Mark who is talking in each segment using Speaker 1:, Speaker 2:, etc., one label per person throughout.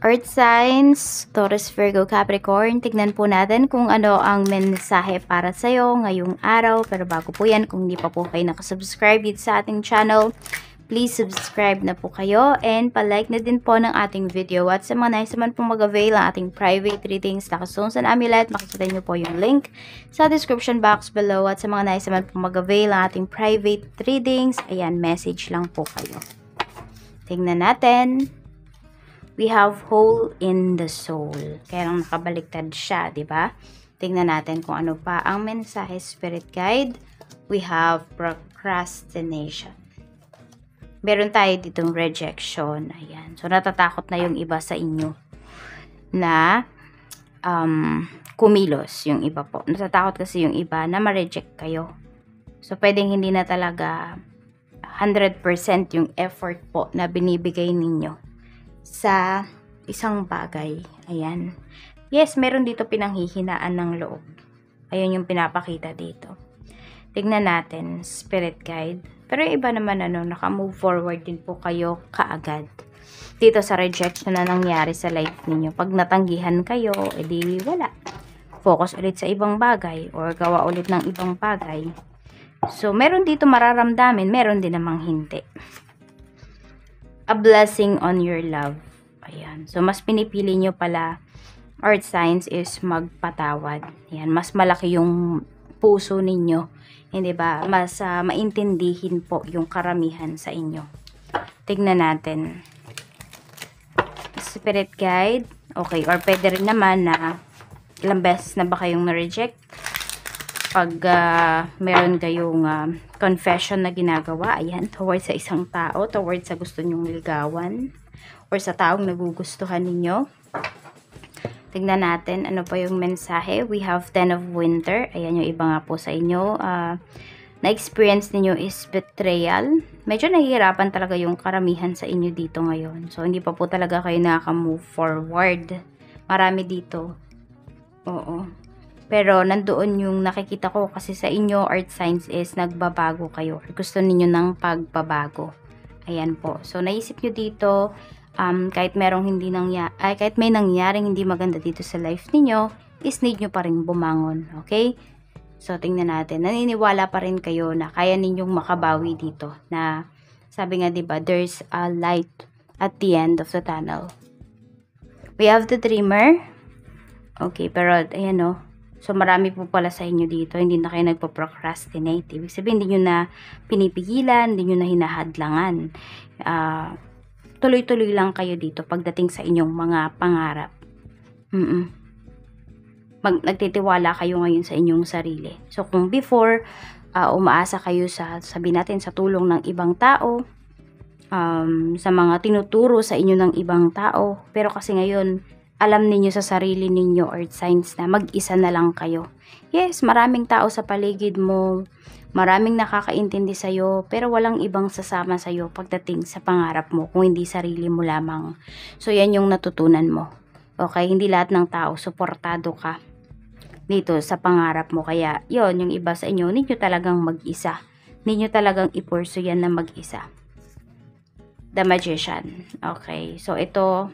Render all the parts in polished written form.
Speaker 1: Earth signs, Taurus, Virgo, Capricorn. Tignan po natin kung ano ang mensahe para sa'yo ngayong araw. Pero bago po yan, kung hindi pa po kayo nakasubscribe dito sa ating channel, please subscribe na po kayo and palike na din po ng ating video. At sa mga nais naman pong mag-avail ang ating private readings, nakastones and amulet, makikita nyo po yung link sa description box below. At sa mga nais naman pong mag-avail ang ating private readings, ayan, message lang po kayo. Tingnan natin. We have hole in the soul. Kaya lang nakabaliktad siya, di ba? Tingnan natin kung ano pa ang mensahe spirit guide. We have procrastination. Meron tayo ditong rejection. Ayan. So, natatakot na yung iba sa inyo na kumilos yung iba po. Natatakot kasi yung iba na ma-reject kayo. So, pwedeng hindi na talaga 100% yung effort po na binibigay ninyo sa isang bagay. Ayan. Yes, meron dito pinanghihinaan ng loob. Ayun yung pinapakita dito. Tignan natin, spirit guide. Pero yung iba naman, naka-move forward din po kayo kaagad. Dito sa rejection na nangyari sa life ninyo. Pag natanggihan kayo, edi wala. Focus ulit sa ibang bagay or gawa ulit ng ibang bagay. So, meron dito mararamdamin, meron din namang hindi. A blessing on your love. Ayan. So, mas pinipili nyo pala, earth signs, is magpatawad. Ayan. Mas malaki yung puso ninyo. Hindi ba? Mas maintindihin po yung karamihan sa inyo. Tignan natin. Spirit guide. Okay. Or pwede rin naman na ilang beses na ba kayong na-reject? Pag meron kayong confession na ginagawa, ayan, towards sa isang tao, towards sa gusto nyong ligawan, or sa taong nagugustuhan ninyo. Tignan natin, ano pa yung mensahe. We have 10 of winter. Ayan, yung iba nga po sa inyo. Na-experience ninyo is betrayal. Medyo nahihirapan talaga yung karamihan sa inyo dito ngayon. So, hindi pa po talaga kayo nakaka-move forward. Marami dito. Oo. Pero nandoon yung nakikita ko kasi sa inyo, earth signs, is nagbabago kayo. Gusto niyo ng pagbabago. Ayan po. So, naisip nyo dito, kahit merong kahit may nangyaring hindi maganda dito sa life niyo, is need nyo pa rin bumangon. Okay? So, tingnan natin. Naniniwala pa rin kayo na kaya ninyong makabawi dito. Na, sabi nga, diba, there's a light at the end of the tunnel. We have the dreamer. Okay, pero, ayan o. So, marami po pala sa inyo dito. Hindi na kayo nagpo-procrastinate. Ibig sabihin, hindi nyo na pinipigilan, hindi nyo na hinahadlangan. Tuloy-tuloy lang kayo dito pagdating sa inyong mga pangarap. Nagtitiwala kayo ngayon sa inyong sarili. So, kung before, umaasa kayo sabihin natin, sa tulong ng ibang tao, sa mga tinuturo sa inyo ng ibang tao. Pero kasi ngayon, alam ninyo sa sarili ninyo, earth signs, na mag-isa na lang kayo. Yes, maraming tao sa paligid mo, maraming nakakaintindi sa'yo, pero walang ibang sasama sa'yo pagdating sa pangarap mo, kung hindi sarili mo lamang. So, yan yung natutunan mo. Okay, hindi lahat ng tao, suportado ka dito sa pangarap mo. Kaya, yon yung iba sa inyo, ninyo talagang mag-isa. Ninyo talagang ipurso yan na mag-isa. The Magician. Okay, so ito,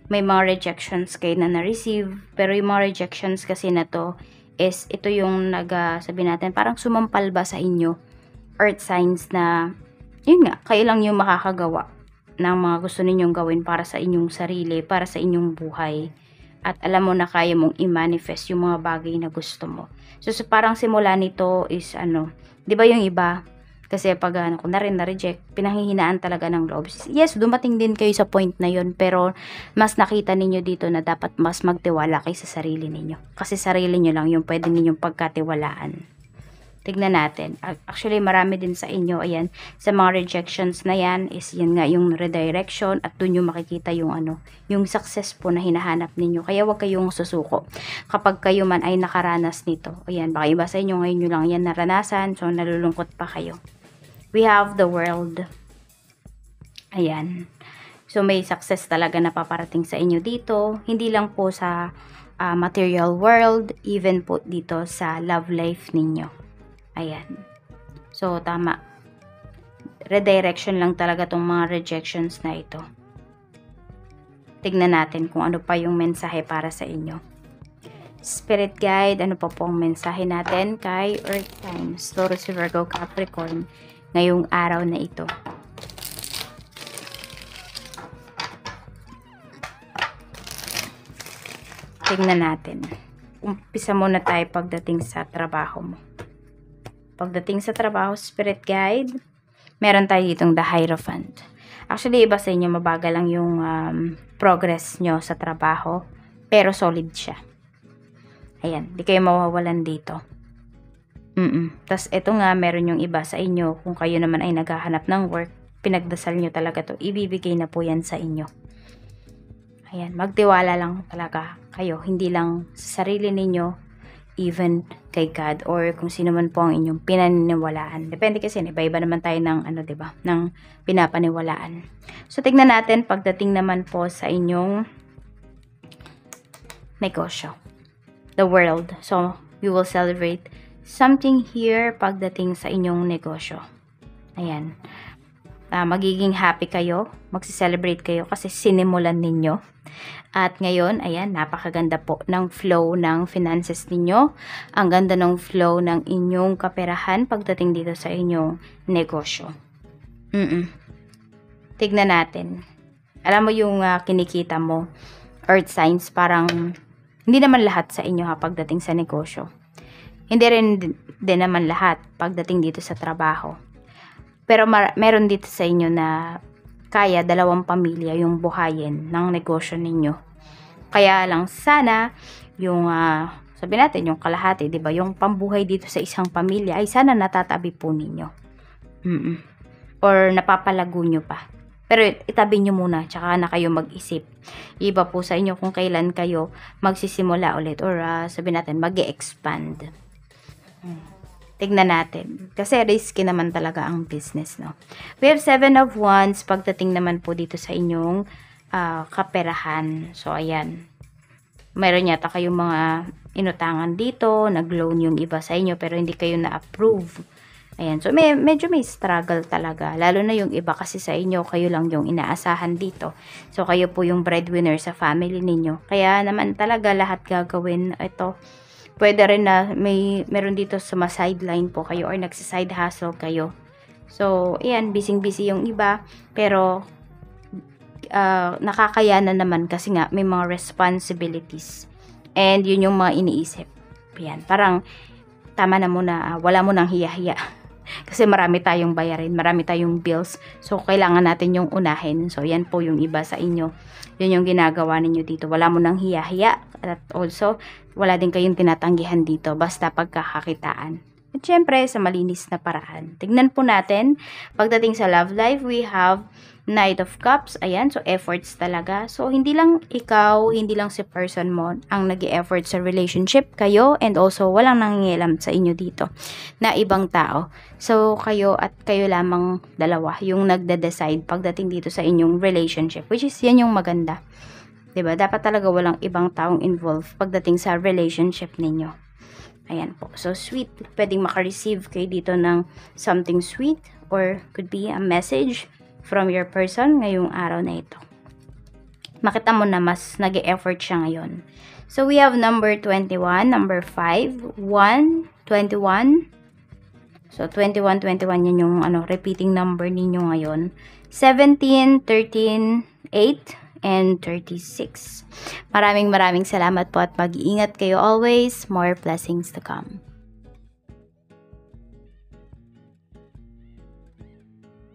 Speaker 1: may mga rejections kayo na na-receive, pero yung mga rejections kasi na to is ito yung sabihin natin, parang sumampal ba sa inyo, earth signs, na yun nga, kayo lang yung makakagawa ng mga gusto ninyong gawin para sa inyong sarili, para sa inyong buhay, at alam mo na kaya mong i-manifest yung mga bagay na gusto mo. So parang simula nito is di ba yung iba, kasi pag kung na-reject, pinanghihinaan talaga ng loob. Yes, dumating din kayo sa point na yun, pero mas nakita ninyo dito na dapat mas magtiwala kayo sa sarili ninyo. Kasi sarili nyo lang yung pwede ninyong pagkatiwalaan. Tignan natin. Actually, marami din sa inyo, ayan, sa mga rejections na yan, is yan nga yung redirection, at dun yung makikita yung yung success po na hinahanap ninyo. Kaya wag kayong susuko. Kapag kayo man ay nakaranas nito, ayan, baka iba sa inyo ngayon nyo lang yan naranasan, so nalulungkot pa kayo. We have the world. Ayan. So, may success talaga na paparating sa inyo dito. Hindi lang po sa material world, even po dito sa love life ninyo. Ayan. So, tama. Redirection lang talaga tong mga rejections na ito. tignan natin kung ano pa yung mensahe para sa inyo. Spirit guide, ano pa po ang mensahe natin kay Earth Signs, Taurus, Virgo, Capricorn ngayong araw na ito. Tingnan natin. Umpisa muna tayo pagdating sa trabaho mo. Pagdating sa trabaho, Spirit Guide, meron tayo ditong the Hierophant. Actually, iba sa inyo, mabagal lang yung progress nyo sa trabaho, pero solid siya. Ayan, di kayo mawawalan dito. Tapos, ito nga, meron yung iba sa inyo, kung kayo naman ay naghahanap ng work, pinagdasal nyo talaga to, ibibigay na po yan sa inyo. Ayan, magtiwala lang talaga kayo, hindi lang sa sarili ninyo, even kay God or kung sino man po ang inyong pinaniniwalaan. Depende kasi, iba-iba naman tayo ng diba, ng pinapaniwalaan. So tignan natin pagdating naman po sa inyong negosyo. The world. So you will celebrate something here pagdating sa inyong negosyo. Ayan. Magiging happy kayo, magsi-celebrate kayo kasi sinimulan ninyo. At ngayon, ayan, napakaganda po ng flow ng finances ninyo. Ang ganda ng flow ng inyong kaperahan pagdating dito sa inyong negosyo. Tignan natin. Alam mo yung kinikita mo, Earth Signs, parang hindi naman lahat sa inyo pagdating sa negosyo. Hindi rin din naman lahat pagdating dito sa trabaho. Pero meron dito sa inyo na kaya 2 pamilya yung buhayin ng negosyo ninyo. Kaya lang sana yung sabi natin yung kalahati, 'di ba? Yung pambuhay dito sa isang pamilya ay sana natatabi po ninyo. Or napapalago nyo pa. Pero itabi nyo muna, tsaka na kayo mag-isip. Iba po sa inyo kung kailan kayo magsisimula ulit or sabi natin mag-e-expand. Tignan natin. Kasi risky naman talaga ang business, no? We have 7 of Wands pagdating naman po dito sa inyong kaperahan. So, ayan. Mayroon yata kayong mga inutangan dito, nag-loan yung iba sa inyo, pero hindi kayo na-approve. Ayan. So, medyo may struggle talaga. Lalo na yung iba kasi sa inyo, kayo lang yung inaasahan dito. So, kayo po yung breadwinner sa family ninyo. Kaya naman talaga lahat gagawin ito. Pwede rin na meron dito sa sideline po kayo or nagsa-side hustle kayo. So, ayan, busy-busy yung iba. Pero, nakakayanan naman kasi nga may mga responsibilities. And yun yung mga iniisip. Ayan, parang tama na muna, wala mo nang hiya-hiya. Kasi marami tayong bayarin, marami tayong bills. So, kailangan natin yung unahin. So, yan po yung iba sa inyo. Yun yung ginagawa ninyo dito. Wala mo nang hiya-hiya. At also, wala din kayong tinatanggihan dito. Basta pagkakakitaan. At syempre, sa malinis na paraan. Tignan po natin. Pagdating sa love life, we have Knight of Cups. Ayan, so efforts talaga. So, hindi lang ikaw, hindi lang si person mo ang nag-e-effort sa relationship. Kayo, and also, walang nangingialam sa inyo dito na ibang tao. So, kayo at kayo lamang dalawa yung nagde-decide pagdating dito sa inyong relationship. Which is, yan yung maganda. Diba? Dapat talaga walang ibang taong involved pagdating sa relationship ninyo. Ayan po. So, sweet. Pwedeng makareceive kayo dito ng something sweet or could be a message from your person ngayong araw na ito. Makita mo na mas nag-e-effort siya ngayon. So, we have number 21, number 5, 1, 21. So, 21, 21 yan yung repeating number ninyo ngayon. 17, 13, 8, and 36. Maraming salamat po at mag-iingat kayo always. More blessings to come.